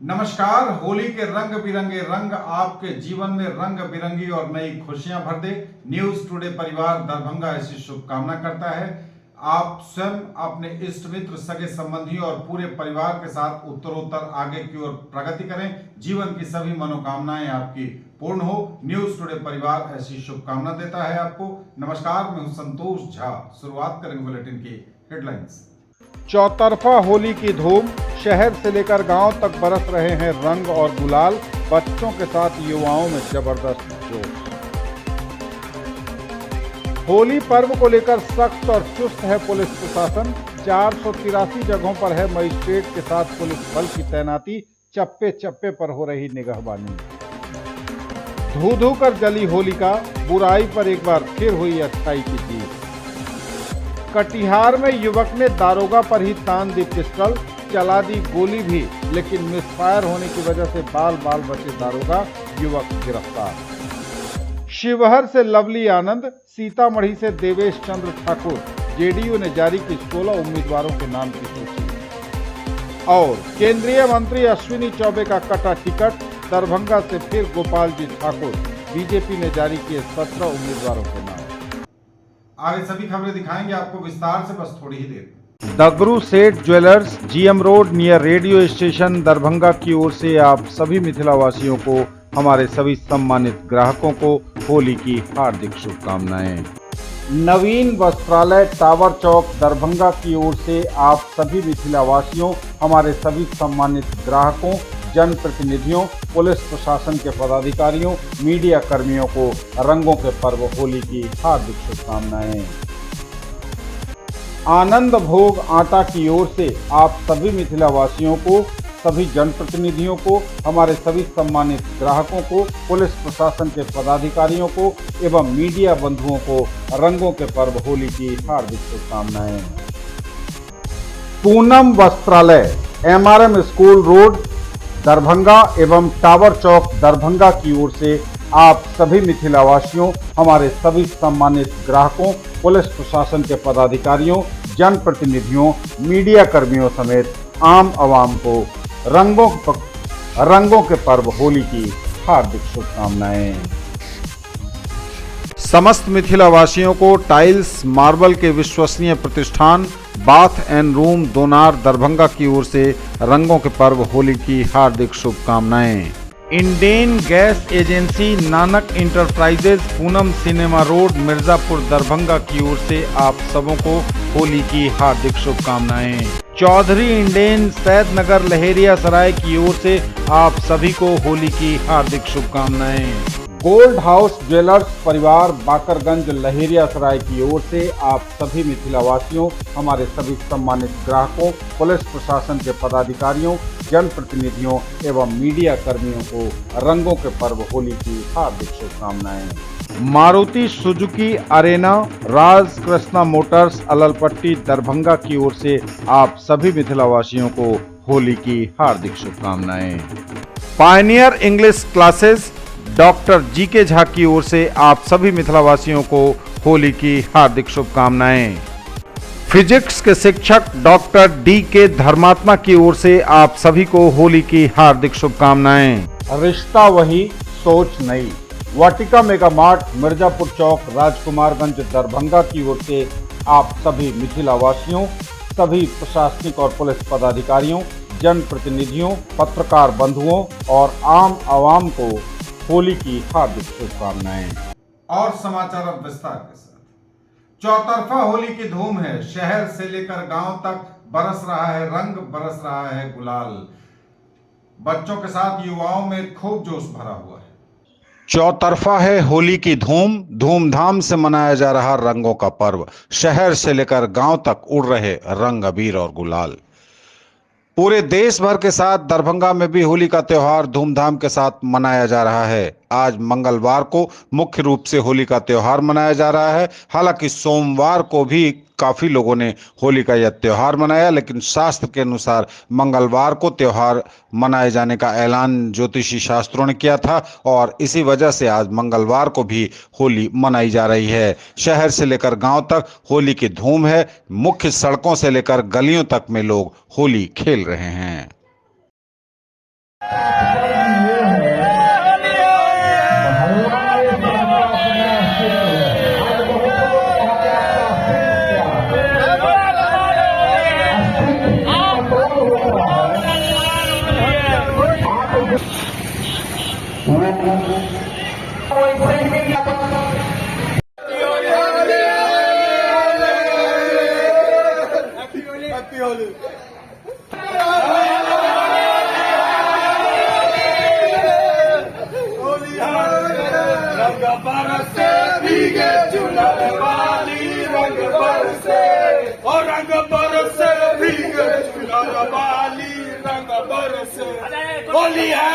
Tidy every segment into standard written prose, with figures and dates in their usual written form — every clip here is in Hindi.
नमस्कार। होली के रंग बिरंगे रंग आपके जीवन में रंग बिरंगी और नई खुशियां भर दे। न्यूज टुडे परिवार दरभंगा ऐसी शुभकामना करता है। आप स्वयं अपने इष्ट मित्र सगे संबंधी और पूरे परिवार के साथ उत्तरोत्तर आगे की ओर प्रगति करें। जीवन की सभी मनोकामनाएं आपकी पूर्ण हो। न्यूज टुडे परिवार ऐसी शुभकामना देता है आपको। नमस्कार, मैं हूं संतोष झा। शुरुआत करेंगे बुलेटिन की हेडलाइंस। चौतरफा होली की धूम, शहर से लेकर गांव तक बरस रहे हैं रंग और गुलाल। बच्चों के साथ युवाओं में जबरदस्त जोश। होली पर्व को लेकर सख्त और चुस्त है पुलिस प्रशासन। 483 जगहों पर है मजिस्ट्रेट के साथ पुलिस बल की तैनाती। चप्पे चप्पे पर हो रही निगहबानी। धू धू कर जली होलिका, बुराई पर एक बार फिर हुई अच्छाई की जीत। कटिहार में युवक ने दारोगा पर ही तान दी पिस्टल, चला दी गोली भी, लेकिन मिसफायर होने की वजह से बाल बाल बचे दारोगा, युवक गिरफ्तार। शिवहर से लवली आनंद, सीतामढ़ी से देवेश चंद्र ठाकुर। जेडीयू ने जारी की 16 उम्मीदवारों के नाम की सूची। और केंद्रीय मंत्री अश्विनी चौबे का कटा टिकट, दरभंगा से फिर गोपाल जी ठाकुर। बीजेपी ने जारी किए 17 उम्मीदवारों के नाम। आगे सभी खबरें दिखाएंगे आपको विस्तार से, बस थोड़ी ही देर। दगरू सेठ jewellers, GM road near radio station, Darbhanga की ओर से आप सभी मिथिलावासियों को, हमारे सभी सम्मानित ग्राहकों को होली की हार्दिक शुभकामनाएं। नवीन वस्त्रालय टावर चौक, दरभंगा की ओर से आप सभी मिथिलावासियों, हमारे सभी सम्मानित ग्राहकों, जनप्रतिनिधियों, पुलिस प्रशासन के पदाधिकारियों, मीडिया कर्मियों को रंगों के पर्व होली की हार्दिक शुभकामनाएं। आनंद भोग आटा की ओर से आप सभी मिथिलावासियों को, सभी जनप्रतिनिधियों को, हमारे सभी सम्मानित ग्राहकों को, पुलिस प्रशासन के पदाधिकारियों को एवं मीडिया बंधुओं को रंगों के पर्व होली की हार्दिक शुभकामनाएं। पूनम वस्त्रालय, एमआरएम स्कूल रोड, दरभंगा एवं टावर चौक, दरभंगा की ओर से आप सभी मिथिलावासियों, हमारे सभी सम्मानित ग्राहकों, पुलिस प्रशासन के पदाधिकारियों, जनप्रतिनिधियों, मीडिया कर्मियों समेत आम आवाम को रंगों के पर्व होली की हार्दिक शुभकामनाएं। समस्त मिथिलावासियों को टाइल्स मार्बल के विश्वसनीय प्रतिष्ठान बाथ एंड रूम दोनार, दरभंगा की ओर से रंगों के पर्व होली की हार्दिक शुभकामनाएं। Indane gas agency, Nanak enterprises, Poonam cinema road, Mirzapur, Darbhanga की ओर से आप सबों को होली की हार्दिक शुभकामनाएं। चौधरी इंडेन, सैद नगर, लहेरिया सराय की ओर से आप सभी को होली की हार्दिक शुभकामनाएं। गोल्ड हाउस ज्वेलर्स परिवार, बाकरगंज, लहेरिया सराय की ओर से आप सभी मिथिलावासियों, हमारे सभी सम्मानित ग्राहकों, पुलिस प्रशासन के पदाधिकारियों, जनप्रतिनिधियों एवं मीडिया कर्मियों को रंगों के पर्व होली की हार्दिक शुभकामनाएं। मारुति सुजुकी अरेना, राज कृष्णा मोटर्स, अललपट्टी, दरभंगा की ओर से आप सभी मिथिलावासियों को होली की हार्दिक शुभकामनाएं। Pioneer English classes, doctor GK Jha की ओर से आप सभी मिथिलावासियों को होली की हार्दिक शुभकामनाएं। फिजिक्स के शिक्षक डॉक्टर डी के धर्मात्मा की ओर से आप सभी को होली की हार्दिक शुभकामनाएं। रिश्ता वही, सोच नई, वाटिका मेगा मार्ट, मिर्जापुर चौक, राजकुमारगंज, दरभंगा की ओर से आप सभी मिथिलावासियों, सभी प्रशासनिक और पुलिस पदाधिकारियों, जनप्रतिनिधियों, पत्रकार बंधुओं और आम आवाम को होली की हार्दिक शुभकामनाएं। और समाचार अब विस्तार के साथ। चौतरफा होली की धूम है, शहर से लेकर गांव तक बरस रहा है रंग, बरस रहा है गुलाल। बच्चों के साथ युवाओं में खूब जोश भरा हुआ है। चौतरफा है होली की धूम, धूमधाम से मनाया जा रहा रंगों का पर्व। शहर से लेकर गांव तक उड़ रहे रंग, अबीर और गुलाल। पूरे देश भर के साथ दरभंगा में भी होली का त्योहार धूमधाम के साथ मनाया जा रहा है। आज मंगलवार को मुख्य रूप से होली का त्योहार मनाया जा रहा है। हालांकि सोमवार को भी काफी लोगों ने होली का यह त्योहार मनाया, लेकिन शास्त्र के अनुसार मंगलवार को त्योहार मनाए जाने का ऐलान ज्योतिषी शास्त्रों ने किया था और इसी वजह से आज मंगलवार को भी होली मनाई जा रही है। शहर से लेकर गांव तक होली की धूम है। मुख्य सड़कों से लेकर गलियों तक में लोग होली खेल रहे हैं। रंग बरसे भीगे चुनर वाली रंग बरसे और रंग बरसे भीगे चुनर वाली रंग बरसे होली है।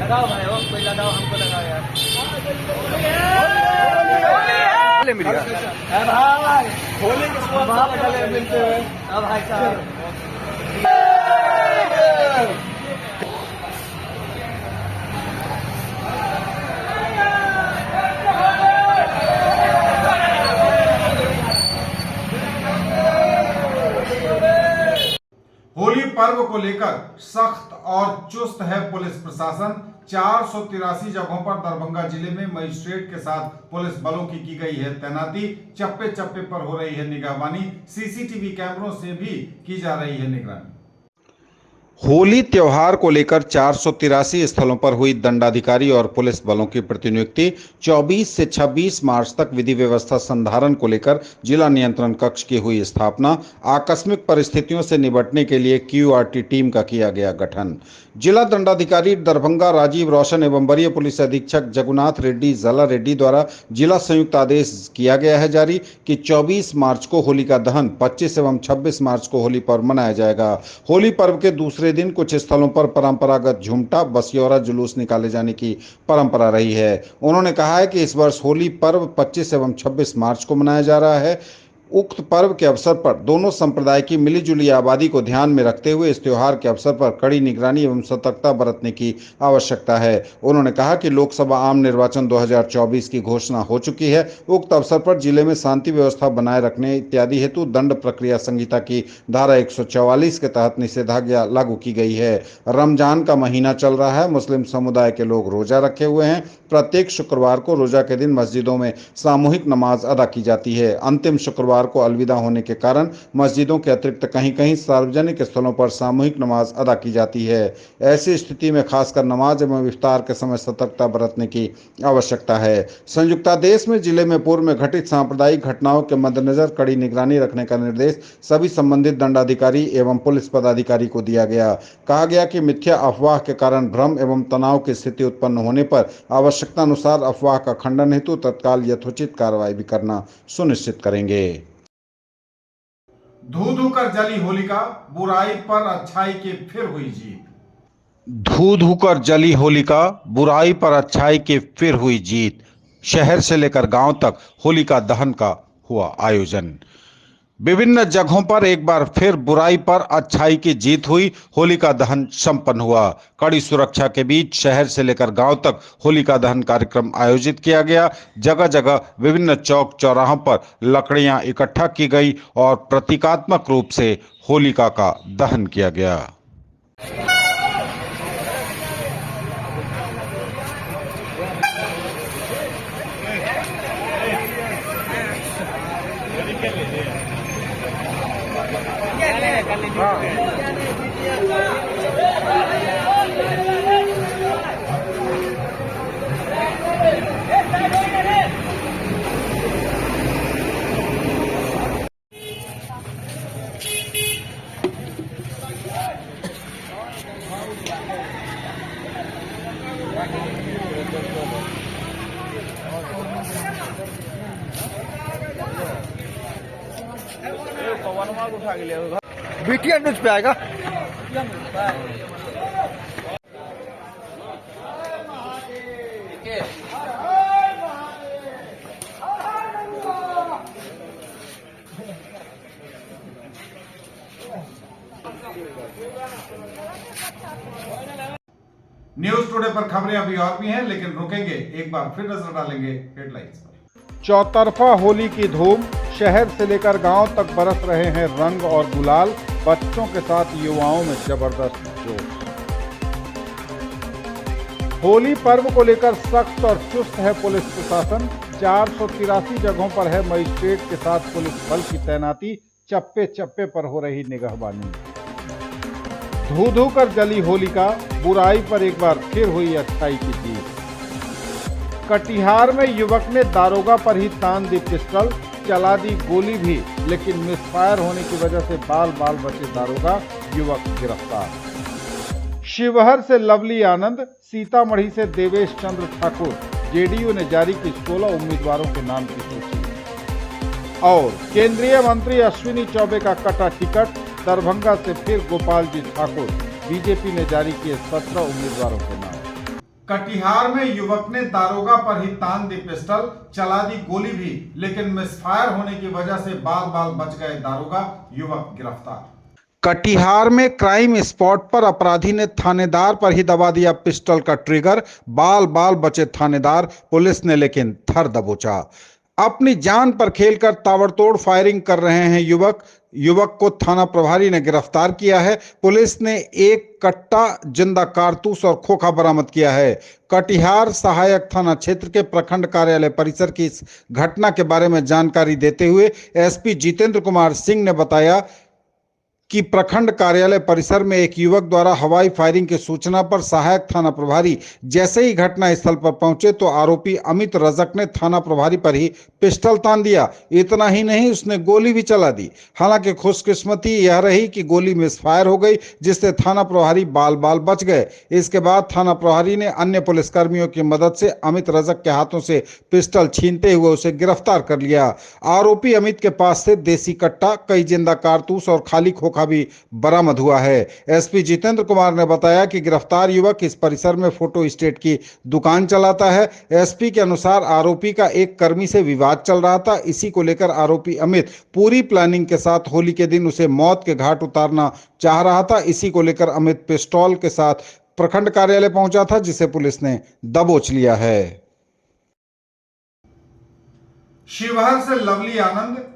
लगाओ भाई, वो कोई लगाओ, हमको लगाओ यार। मिल गया भाई, होली के गले मिलते हुए। हाँ भाई साहब, होली पर्व को लेकर सख्त और चुस्त है पुलिस प्रशासन। 483 जगहों पर दरभंगा जिले में मजिस्ट्रेट के साथ पुलिस बलों की गई है तैनाती। चप्पे चप्पे पर हो रही है निगरानी, सीसीटीवी कैमरों से भी की जा रही है निगरानी। होली त्योहार को लेकर 483 स्थलों पर हुई दंडाधिकारी और पुलिस बलों की प्रतिनियुक्ति। 24 से 26 मार्च तक विधि व्यवस्था संधारण को लेकर जिला नियंत्रण कक्ष की हुई स्थापना। आकस्मिक परिस्थितियों से निपटने के लिए QRT टीम का किया गया गठन। जिला दंडाधिकारी दरभंगा राजीव रोशन एवं वरीय पुलिस अधीक्षक जगुनाथ रेड्डी जला रेड्डी द्वारा जिला संयुक्त आदेश किया गया है जारी कि 24 मार्च को होली का दहन, 25 एवं 26 मार्च को होली पर्व मनाया जाएगा। होली पर्व के दूसरे दिन कुछ स्थलों पर परंपरागत झुमटा बसियौरा जुलूस निकाले जाने की परंपरा रही है। उन्होंने कहा है कि इस वर्ष होली पर्व 25 एवं 26 मार्च को मनाया जा रहा है। उक्त पर्व के अवसर पर दोनों संप्रदाय की मिलीजुली आबादी को ध्यान में रखते हुए इस त्योहार के अवसर पर कड़ी निगरानी एवं सतर्कता बरतने की आवश्यकता है। उन्होंने कहा कि लोकसभा आम निर्वाचन 2024 की घोषणा हो चुकी है। उक्त अवसर पर जिले में शांति व्यवस्था बनाए रखने इत्यादि हेतु दंड प्रक्रिया संहिता की धारा 144 के तहत निषेधाज्ञा लागू की गई है। रमजान का महीना चल रहा है। मुस्लिम समुदाय के लोग रोजा रखे हुए हैं। प्रत्येक शुक्रवार को रोजा के दिन मस्जिदों में सामूहिक नमाज अदा की जाती है। अंतिम शुक्रवार को अलविदा होने के कारण मस्जिदों के अतिरिक्त कहीं कहीं सार्वजनिक स्थलों पर सामूहिक नमाज अदा की जाती है। ऐसी स्थिति में खासकर नमाज एवं इफ्तार के समय सतर्कता बरतने की आवश्यकता है। संयुक्तादेश में जिले में पूर्व में घटित सांप्रदायिक घटनाओं के मद्देनजर कड़ी निगरानी रखने का निर्देश सभी संबंधित दंडाधिकारी एवं पुलिस पदाधिकारी को दिया गया। कहा गया कि मिथ्या अफवाह के कारण भ्रम एवं तनाव की स्थिति उत्पन्न होने पर आवश्यकता अनुसार अफवाह का खंडन हेतु तत्काल यथोचित कार्रवाई भी करना सुनिश्चित करेंगे। धू धू कर जली होलिका, बुराई पर अच्छाई की फिर हुई जीत। धू धू कर जली होलिका, बुराई पर अच्छाई की फिर हुई जीत। शहर से लेकर गांव तक होलिका दहन का हुआ आयोजन। विभिन्न जगहों पर एक बार फिर बुराई पर अच्छाई की जीत हुई। होलिका दहन संपन्न हुआ। कड़ी सुरक्षा के बीच शहर से लेकर गांव तक होलिका दहन कार्यक्रम आयोजित किया गया। जगह जगह विभिन्न चौक चौराहों पर लकड़ियां इकट्ठा की गई और प्रतीकात्मक रूप से होलिका का दहन किया गया। सामान उठा के ले बीटीएन न्यूज पे आएगा। न्यूज टुडे पर खबरें अभी और भी हैं, लेकिन रुकेंगे, एक बार फिर नजर डालेंगे हेडलाइंस पर। चौतरफा होली की धूम, शहर से लेकर गांव तक बरस रहे हैं रंग और गुलाल, बच्चों के साथ युवाओं में जबरदस्त जोश। होली पर्व को लेकर सख्त और चुस्त है पुलिस प्रशासन, 483 जगहों पर है मजिस्ट्रेट के साथ पुलिस बल की तैनाती, चप्पे चप्पे पर हो रही निगहबानी। धू धू कर जली होलिका, बुराई पर एक बार फिर हुई अच्छाई की जीत। कटिहार में युवक ने दारोगा पर ही तान दी पिस्टल, चला दी गोली भी, लेकिन मिसफायर होने की वजह से बाल बाल बचे दारोगा, युवक गिरफ्तार। शिवहर से लवली आनंद, सीतामढ़ी से देवेश चंद्र ठाकुर, जेडीयू ने जारी की 16 उम्मीदवारों के नाम की सूची। और केंद्रीय मंत्री अश्विनी चौबे का कटा टिकट, दरभंगा से फिर गोपाल जी ठाकुर, बीजेपी ने जारी किए 17 उम्मीदवारों के नाम। कटिहार में युवक ने दारोगा पर ही तान दी पिस्टल, चला दी गोली भी, लेकिन मिसफायर होने की वजह से बाल बाल बच गए दारोगा, युवक गिरफ्तार। कटिहार में क्राइम स्पॉट पर अपराधी ने थानेदार पर ही दबा दिया पिस्टल का ट्रिगर, बाल बाल बचे थानेदार, पुलिस ने लेकिन थर दबोचा। अपनी जान पर खेलकर ताबड़तोड़ फायरिंग कर रहे हैं युवक को थाना प्रभारी ने गिरफ्तार किया है। पुलिस ने एक कट्टा जिंदा कारतूस और खोखा बरामद किया है। कटिहार सहायक थाना क्षेत्र के प्रखंड कार्यालय परिसर की इस घटना के बारे में जानकारी देते हुए एसपी जितेंद्र कुमार सिंह ने बताया कि प्रखंड कार्यालय परिसर में एक युवक द्वारा हवाई फायरिंग की सूचना पर सहायक थाना प्रभारी जैसे ही घटना स्थल पर पहुंचे तो आरोपी अमित रजक ने थाना प्रभारी पर ही पिस्टल तान दिया। इतना ही नहीं, उसने गोली भी चला दी। हालांकि खुशकिस्मती यह रही कि गोली मिसफायर हो गई, जिससे थाना प्रभारी बाल बाल बच गए। इसके बाद थाना प्रभारी ने अन्य पुलिसकर्मियों की मदद से अमित रजक के हाथों से पिस्टल छीनते हुए उसे गिरफ्तार कर लिया। आरोपी अमित के पास से देसी कट्टा, कई जिंदा कारतूस और खाली खोखा भी बरामद हुआ है। एसपी जितेंद्र कुमार ने बताया कि गिरफ्तार युवक इस परिसर में फोटो स्टेट की दुकान चलाता है। एसपी के अनुसार आरोपी का एक कर्मी से विवाद चल रहा था। इसी को लेकर आरोपी अमित पूरी प्लानिंग के साथ होली के दिन उसे मौत के घाट उतारना चाह रहा था। इसी को लेकर अमित पिस्तौल के साथ प्रखंड कार्यालय पहुंचा था, जिसे पुलिस ने दबोच लिया है। शिवहर से लवली आनंद,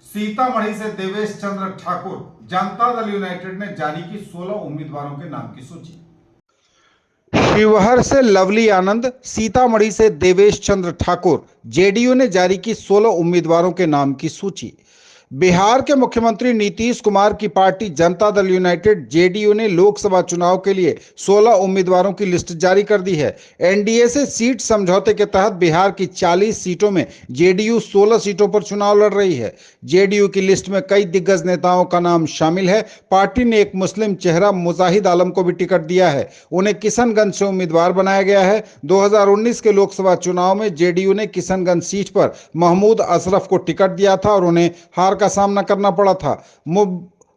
सीतामढ़ी से देवेश चंद्र ठाकुर, जनता दल यूनाइटेड ने जारी की 16 उम्मीदवारों के नाम की सूची। शिवहर से लवली आनंद, सीतामढ़ी से देवेश चंद्र ठाकुर, जेडीयू ने जारी की 16 उम्मीदवारों के नाम की सूची। बिहार के मुख्यमंत्री नीतीश कुमार की party Janata Dal United JDU ने लोकसभा चुनाव के लिए 16 उम्मीदवारों की लिस्ट जारी कर दी है। एनडीए से सीट समझौते के तहत बिहार की 40 सीटों में जेडीयू 16 सीटों पर चुनाव लड़ रही है। जेडीयू की लिस्ट में कई दिग्गज नेताओं का नाम शामिल है। पार्टी ने एक मुस्लिम चेहरा मुजाहिद आलम को भी टिकट दिया है। उन्हें किशनगंज से उम्मीदवार बनाया गया है। 2019 के लोकसभा चुनाव में जेडीयू ने किशनगंज सीट पर महमूद अशरफ को टिकट दिया था और उन्हें हार का सामना करना पड़ा था।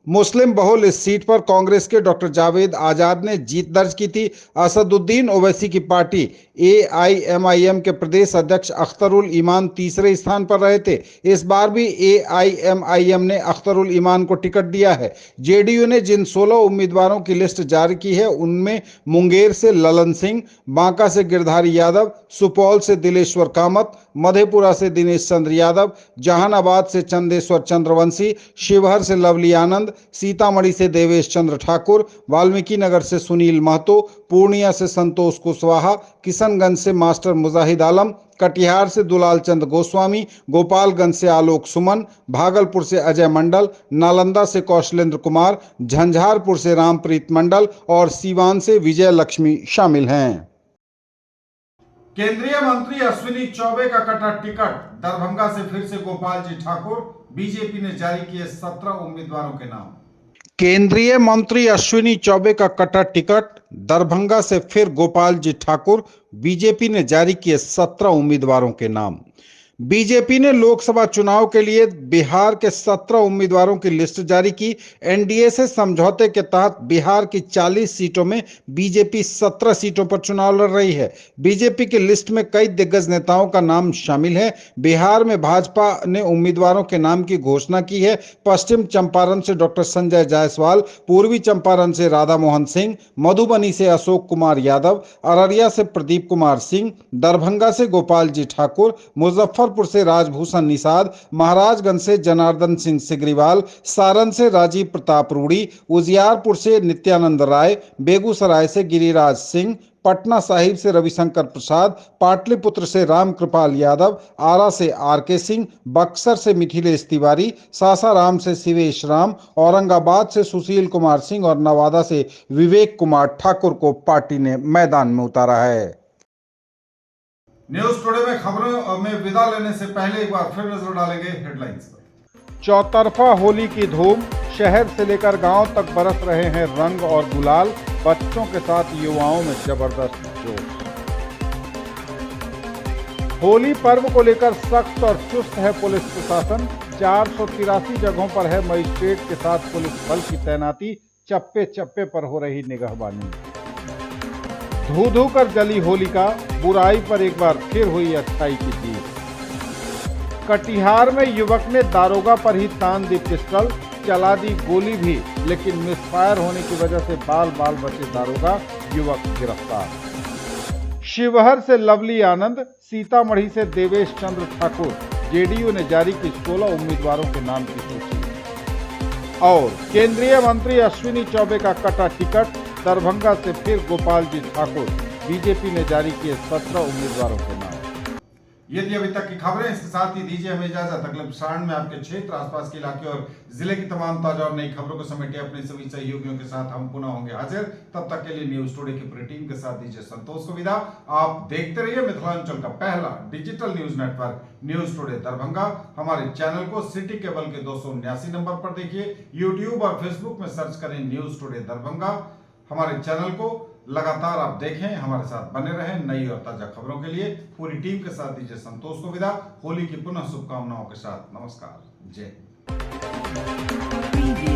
मुस्लिम बहुल इस सीट पर कांग्रेस के डॉक्टर जावेद आजाद ने जीत दर्ज की थी। असदुद्दीन ओवैसी की पार्टी एआईएमआईएम के प्रदेश अध्यक्ष अख्तरुल ईमान तीसरे स्थान पर रहे थे। इस बार भी एआईएमआईएम ने अख्तरुल ईमान को टिकट दिया है। जेडीयू ने जिन 16 उम्मीदवारों की लिस्ट जारी की है उनमें मुंगेर से ललन सिंह, बांका से गिरधारी यादव, सुपौल से दिलेश्वर कामत, मधेपुरा से दिनेश चंद्र यादव, जहानाबाद से चंदेश्वर चंद्रवंशी, शिवहर से लवली आनंद, सीतामढ़ी से देवेश चंद्र ठाकुर, वाल्मीकि नगर से सुनील महतो, पूर्णिया से संतोष कुशवाहा, किशनगंज से मास्टर मुजाहिद आलम, कटिहार से दुलाल चंद गोस्वामी, गोपालगंज से आलोक सुमन, भागलपुर से अजय मंडल, नालंदा से कौशलेंद्र कुमार, झंझारपुर से रामप्रीत मंडल और सीवान से विजय लक्ष्मी शामिल हैं। केंद्रीय मंत्री अश्विनी चौबे का कटा टिकट, दरभंगा से फिर से गोपाल जी ठाकुर, बीजेपी ने जारी किए 17 उम्मीदवारों के नाम। केंद्रीय मंत्री अश्विनी चौबे का कटा टिकट, दरभंगा से फिर गोपाल जी ठाकुर, बीजेपी ने जारी किए 17 उम्मीदवारों के नाम। बीजेपी ने लोकसभा चुनाव के लिए बिहार के 17 उम्मीदवारों की लिस्ट जारी की। एनडीए से समझौते के तहत बिहार की 40 सीटों में बीजेपी 17 सीटों पर चुनाव लड़ रही है। बीजेपी की लिस्ट में कई दिग्गज नेताओं का नाम शामिल है। बिहार में भाजपा ने उम्मीदवारों के नाम की घोषणा की है। पश्चिम चंपारण से डॉक्टर संजय जायसवाल, पूर्वी चंपारण से राधा मोहन सिंह, मधुबनी से अशोक कुमार यादव, अररिया से प्रदीप कुमार सिंह, दरभंगा से गोपाल जी ठाकुर, मुजफ्फरपुर से राजभूषण निषाद, महाराजगंज से जनार्दन सिंह सिग्रीवाल, सारण से राजीव प्रताप रूड़ी, उजियारपुर से नित्यानंद राय, बेगूसराय से गिरिराज सिंह, पटना साहिब से रविशंकर प्रसाद, पाटलिपुत्र से रामकृपाल यादव, आरा से आरके सिंह, बक्सर से मिथिलेश तिवारी, सासाराम से शिवेश राम, औरंगाबाद से सुशील कुमार सिंह और नवादा से विवेक कुमार ठाकुर को पार्टी ने मैदान में उतारा है। न्यूज टुडे में खबरों में विदा लेने से पहले एक बार फिर नजर डालेंगे हेडलाइंस पर। चौतरफा होली की धूम, शहर से लेकर गांव तक बरस रहे हैं रंग और गुलाल, बच्चों के साथ युवाओं में जबरदस्त जोश। होली पर्व को लेकर सख्त और चुस्त है पुलिस प्रशासन। 483 जगहों पर है मजिस्ट्रेट के साथ पुलिस बल की तैनाती। चप्पे चप्पे पर हो रही निगहबानी। धू धू कर जली होलिका, बुराई पर एक बार फिर हुई अच्छाई की जीत। कटिहार में युवक ने दारोगा पर ही तान दी पिस्टल, चला दी गोली भी, लेकिन मिसफायर होने की वजह से बाल बाल बचे दारोगा, युवक गिरफ्तार। शिवहर से लवली आनंद, सीतामढ़ी से देवेश चंद्र ठाकुर, जेडीयू ने जारी की 16 उम्मीदवारों के नाम की सूची। और केंद्रीय मंत्री अश्विनी चौबे का कटा टिकट, दरभंगा से फिर गोपाल जी ठाकुर, बीजेपी ने जारी किए 17 उम्मीदवारों के नाम। ये थी अभी तक की खबरें। इसके साथ ही दीजिए हमें इजाजत। अगले प्रसारण में आपके क्षेत्र, आसपास के इलाके और जिले की तमाम ताजा और नई खबरों को समेटे अपने सभी सहयोगियों के साथ हम पुनः होंगे हाजिर। तब तक के लिए न्यूज टुडे की पूरी टीम के साथ दीजिए संतोष को विदा। आप देखते रहिए मिथिलांचल का पहला digital news network news today Darbhanga. हमारे चैनल को सिटी केबल के 279 नंबर पर देखिए। यूट्यूब और फेसबुक में सर्च करें न्यूज टुडे दरभंगा। हमारे चैनल को लगातार आप देखें, हमारे साथ बने रहें। नई और ताजा खबरों के लिए पूरी टीम के साथ दीजिए संतोष को विदा। होली की पुनः शुभकामनाओं के साथ नमस्कार, जय हिंद।